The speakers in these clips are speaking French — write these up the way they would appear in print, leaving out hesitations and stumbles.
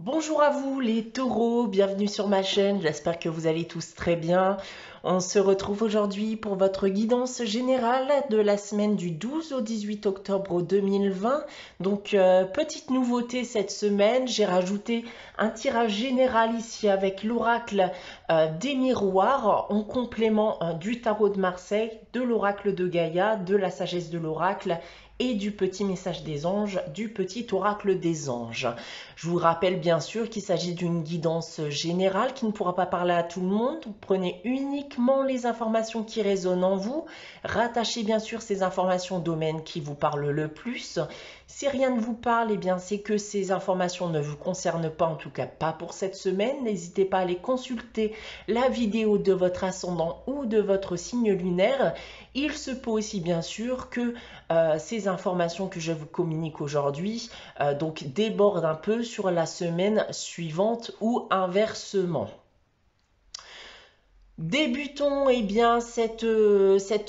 Bonjour à vous les taureaux, bienvenue sur ma chaîne, j'espère que vous allez tous très bien. On se retrouve aujourd'hui pour votre guidance générale de la semaine du 12 au 18 octobre 2020. Donc petite nouveauté cette semaine, j'ai rajouté un tirage général ici avec l'oracle des miroirs en complément du tarot de Marseille, de l'oracle de Gaïa, de la sagesse de l'oracle et du petit message des anges, du petit oracle des anges. Je vous rappelle bien sûr qu'il s'agit d'une guidance générale qui ne pourra pas parler à tout le monde. Vous prenez uniquement les informations qui résonnent en vous. Rattachez bien sûr ces informations au domaine qui vous parle le plus. Si rien ne vous parle, eh bien c'est que ces informations ne vous concernent pas, en tout cas pas pour cette semaine. N'hésitez pas à aller consulter la vidéo de votre ascendant ou de votre signe lunaire. Il se peut aussi bien sûr que ces informations que je vous communique aujourd'hui donc débordent un peu sur la semaine suivante ou inversement. Débutons bien cette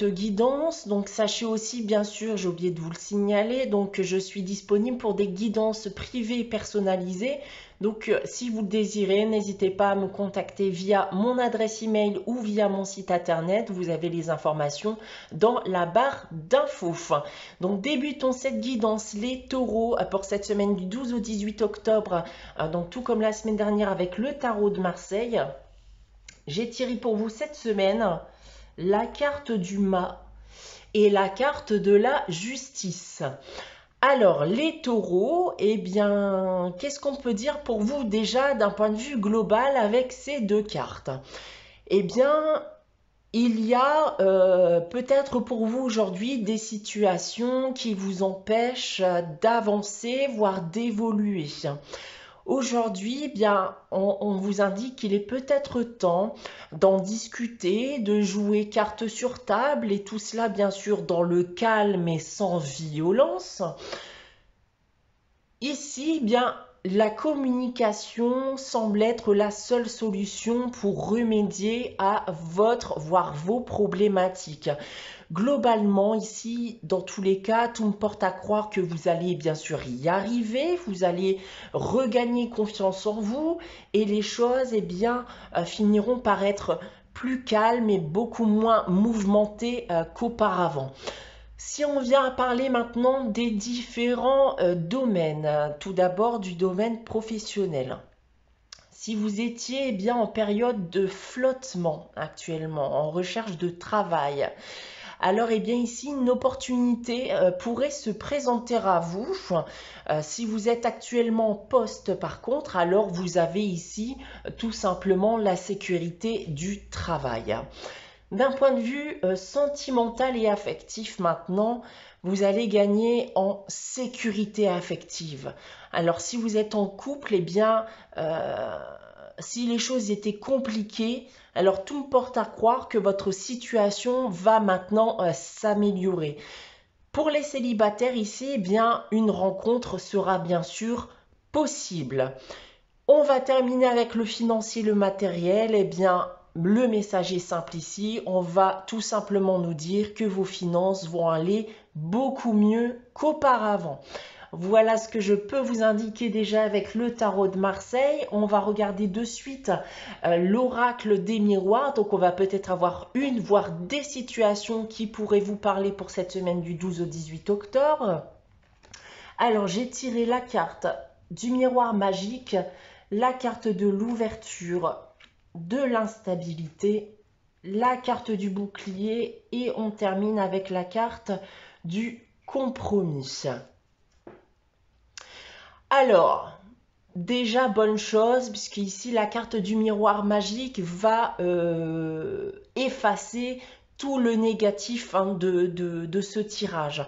guidance. Donc sachez aussi bien sûr, j'ai oublié de vous le signaler, donc je suis disponible pour des guidances privées personnalisées. Donc si vous le désirez, n'hésitez pas à me contacter via mon adresse email ou via mon site internet. Vous avez les informations dans la barre d'infos. Donc débutons cette guidance les taureaux pour cette semaine du 12 au 18 octobre. Donc tout comme la semaine dernière avec le tarot de Marseille. J'ai tiré pour vous cette semaine la carte du mât et la carte de la justice. Alors, les taureaux, eh bien, qu'est-ce qu'on peut dire pour vous déjà d'un point de vue global avec ces deux cartes? Eh bien, il y a peut-être pour vous aujourd'hui des situations qui vous empêchent d'avancer, voire d'évoluer. Aujourd'hui, bien, on vous indique qu'il est peut-être temps d'en discuter, de jouer carte sur table, et tout cela, bien sûr, dans le calme et sans violence. Ici, bien, la communication semble être la seule solution pour remédier à votre, voire vos problématiques. Globalement, ici, dans tous les cas, tout me porte à croire que vous allez bien sûr y arriver, vous allez regagner confiance en vous et les choses, eh bien, finiront par être plus calmes et beaucoup moins mouvementées qu'auparavant. Si on vient à parler maintenant des différents domaines, tout d'abord du domaine professionnel. Si vous étiez bien en période de flottement actuellement, en recherche de travail, alors eh bien ici une opportunité pourrait se présenter à vous. Si vous êtes actuellement en poste par contre, alors vous avez ici tout simplement la sécurité du travail. D'un point de vue sentimental et affectif maintenant, vous allez gagner en sécurité affective. Alors si vous êtes en couple, eh bien, si les choses étaient compliquées, alors tout me porte à croire que votre situation va maintenant s'améliorer. Pour les célibataires ici, eh bien, une rencontre sera bien sûr possible. On va terminer avec le financier, le matériel. Eh bien, le message est simple ici. On va tout simplement nous dire que vos finances vont aller beaucoup mieux qu'auparavant. Voilà ce que je peux vous indiquer déjà avec le tarot de Marseille. On va regarder de suite l'oracle des miroirs. Donc on va peut-être avoir une, voire des situations qui pourraient vous parler pour cette semaine du 12 au 18 octobre. Alors j'ai tiré la carte du miroir magique, la carte de l'ouverture, de l'instabilité, la carte du bouclier et on termine avec la carte du compromis. Alors, déjà bonne chose, puisqu'ici la carte du miroir magique va effacer tout le négatif de ce tirage.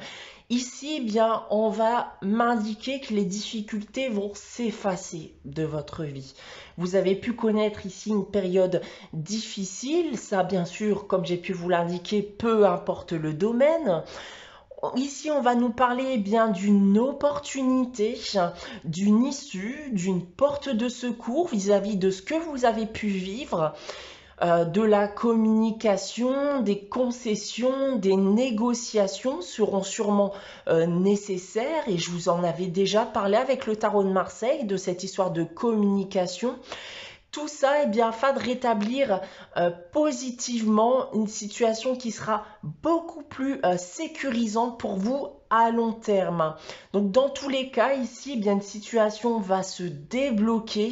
Ici, bien, on va m'indiquer que les difficultés vont s'effacer de votre vie. Vous avez pu connaître ici une période difficile, ça bien sûr, comme j'ai pu vous l'indiquer, peu importe le domaine. Ici, on va nous parler bien d'une opportunité, d'une issue, d'une porte de secours vis-à-vis de ce que vous avez pu vivre. de la communication, des concessions, des négociations seront sûrement nécessaires et je vous en avais déjà parlé avec le tarot de Marseille de cette histoire de communication. Tout ça, eh bien, afin de rétablir positivement une situation qui sera beaucoup plus sécurisante pour vous à long terme. Donc, dans tous les cas, ici, eh bien, une situation va se débloquer.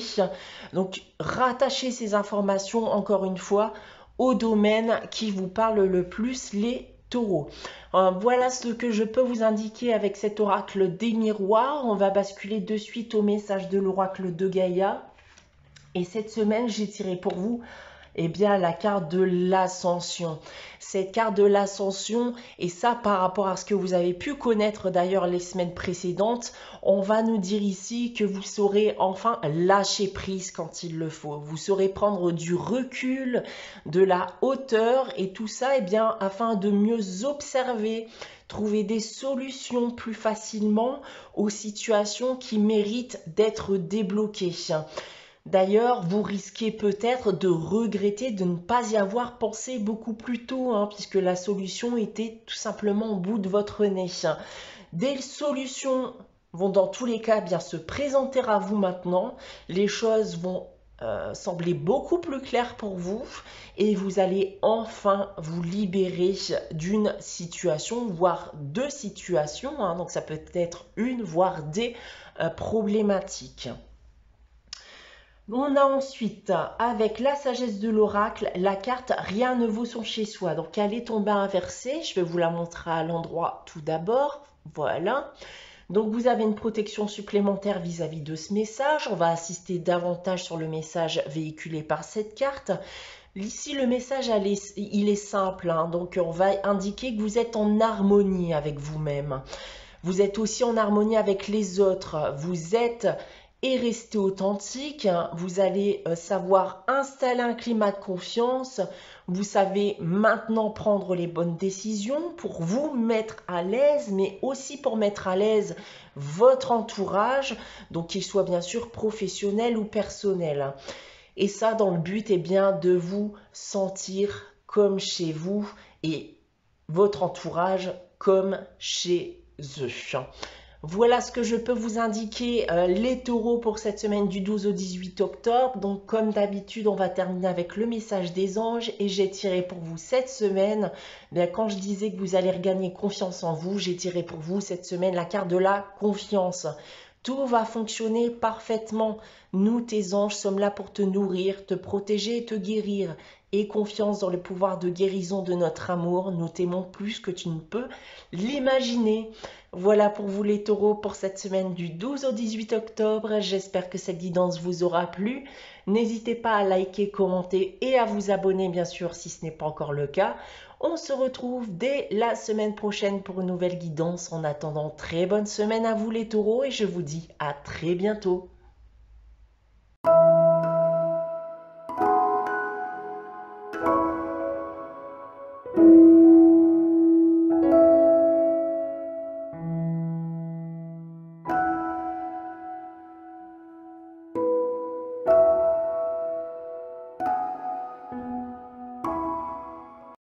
Donc, rattachez ces informations, encore une fois, au domaine qui vous parle le plus, les taureaux. Voilà ce que je peux vous indiquer avec cet oracle des miroirs. On va basculer de suite au message de l'oracle de Gaïa. Et cette semaine, j'ai tiré pour vous eh bien, la carte de l'ascension. Cette carte de l'ascension, et ça par rapport à ce que vous avez pu connaître d'ailleurs les semaines précédentes, on va nous dire ici que vous saurez enfin lâcher prise quand il le faut. Vous saurez prendre du recul, de la hauteur, et tout ça, eh bien, afin de mieux observer, trouver des solutions plus facilement aux situations qui méritent d'être débloquées. D'ailleurs, vous risquez peut-être de regretter de ne pas y avoir pensé beaucoup plus tôt, puisque la solution était tout simplement au bout de votre nez. Des solutions vont dans tous les cas bien se présenter à vous maintenant. Les choses vont sembler beaucoup plus claires pour vous et vous allez enfin vous libérer d'une situation, voire deux situations. Donc ça peut être une, voire des problématiques. On a ensuite, avec la sagesse de l'oracle, la carte « Rien ne vaut son chez-soi ». Donc, elle est tombée inversée. Je vais vous la montrer à l'endroit tout d'abord. Voilà. Donc, vous avez une protection supplémentaire vis-à-vis de ce message. On va assister davantage sur le message véhiculé par cette carte. Ici, le message, il est simple. Donc, on va indiquer que vous êtes en harmonie avec vous-même. Vous êtes aussi en harmonie avec les autres. Vous êtes et rester authentique, vous allez savoir installer un climat de confiance, vous savez maintenant prendre les bonnes décisions pour vous mettre à l'aise, mais aussi pour mettre à l'aise votre entourage, donc qu'il soit bien sûr professionnel ou personnel. Et ça dans le but est bien de vous sentir comme chez vous et votre entourage comme chez eux. Voilà ce que je peux vous indiquer les taureaux pour cette semaine du 12 au 18 octobre. Donc comme d'habitude, on va terminer avec le message des anges et j'ai tiré pour vous cette semaine. Bien, quand je disais que vous allez regagner confiance en vous, j'ai tiré pour vous cette semaine la carte de la confiance. Tout va fonctionner parfaitement. Nous, tes anges, sommes là pour te nourrir, te protéger et te guérir. Aie confiance dans le pouvoir de guérison de notre amour. Nous t'aimons plus que tu ne peux l'imaginer. Voilà pour vous les taureaux pour cette semaine du 12 au 18 octobre. J'espère que cette guidance vous aura plu. N'hésitez pas à liker, commenter et à vous abonner bien sûr si ce n'est pas encore le cas. On se retrouve dès la semaine prochaine pour une nouvelle guidance. En attendant, très bonne semaine à vous les taureaux et je vous dis à très bientôt.